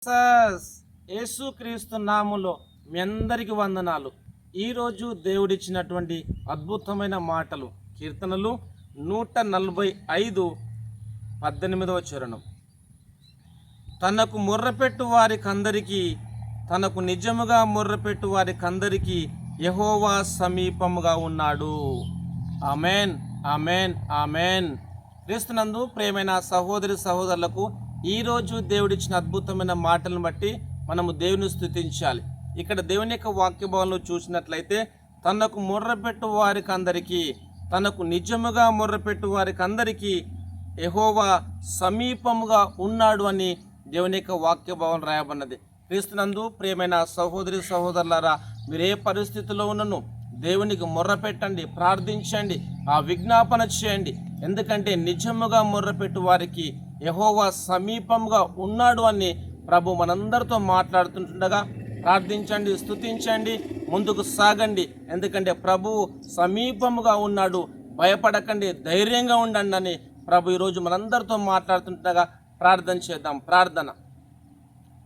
యేసుక్రీస్తు నామములో మీ అందరికి వందనాలు. ఈరోజు దేవుడిచ్చినటువంటి అద్భుతమైన మాటలు కీర్తనలు 145:18 చరణం. తనకు మొర్రపెట్టు వారికందరికీ, తనకు నిజముగా మొర్రపెట్టు వారికందరికీ యెహోవా సమీపముగా ఉన్నాడు. Amen, amen, amen. క్రీస్తునందు ప్రియమైన సహోదరి సహోదరులకు ఈరోజు దేవుడిచ్చిన అద్భుతమైన మాటలను బట్టి మనము దేవుని స్తుతించాలి. ఇక్కడ దేవుని యొక్క వాక్య భావంలో చూసినట్లయితే తనకు మొర్రపెట్టు వారికందరికీ, తనకు నిజముగా మొర్రపెట్టు వారికందరికీ యెహోవా సమీపముగా ఉన్నాడు అని దేవుని యొక్క వాక్య భావం రాయబడినది. క్రీస్తునందు ప్రియమైన సహోదరి సహోదరులారా, మీరు ఏ పరిస్థితిలో ఉన్నను దేవునికి మొర్రపెట్టండి, ప్రార్థించండి, ఆ విజ్ఞాపన చేయండి. ఎందుకంటే నిజముగా మొర్రపెట్టు వారికి యెహోవా సమీపంగా ఉన్నాడు అని ప్రభు మనందరితో మాట్లాడుతుండగా ప్రార్థించండి, స్తుతించండి, ముందుకు సాగండి. ఎందుకంటే ప్రభువు సమీపముగా ఉన్నాడు, భయపడకండి, ధైర్యంగా ఉండండి అని ప్రభు ఈరోజు మనందరితో మాట్లాడుతుండగా ప్రార్థన చేద్దాం. ప్రార్థన.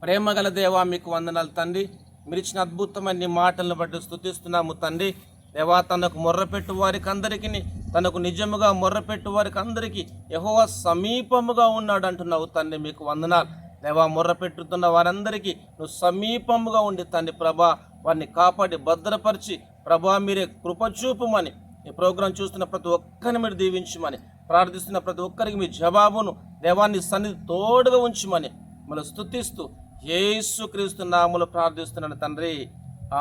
ప్రేమగల దేవా, మీకు వందనాలు తండ్రి. మీరు ఇచ్చిన అద్భుతమైన మాటలను బట్టి స్తుతిస్తున్నాము తండ్రి. దేవా, తనకు మొర్రపెట్టు వారికి అందరికీ, తనకు నిజముగా మొర్రపెట్టు వారికి అందరికీ యెహోవా సమీపముగా ఉన్నాడు అంటున్నావు తండ్రి. మీకు వందనాలు దేవా. మొర్రపెట్టుతున్న వారందరికీ నువ్వు సమీపముగా ఉండి తండ్రి ప్రభా వారిని కాపాడి భద్రపరిచి ప్రభా మీరే కృపచూపుమని, ఈ ప్రోగ్రాం చూస్తున్న ప్రతి ఒక్కరిని మీరు దీవించమని ప్రార్థిస్తున్న ప్రతి ఒక్కరికి మీ జవాబును దేవాన్ని సన్నిధి తోడుగా ఉంచమని మనం స్తుతిస్తూ యేసుక్రీస్తు నామములో ప్రార్థిస్తున్నాను తండ్రి.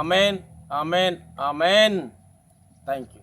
Amen, amen, amen. Thank you.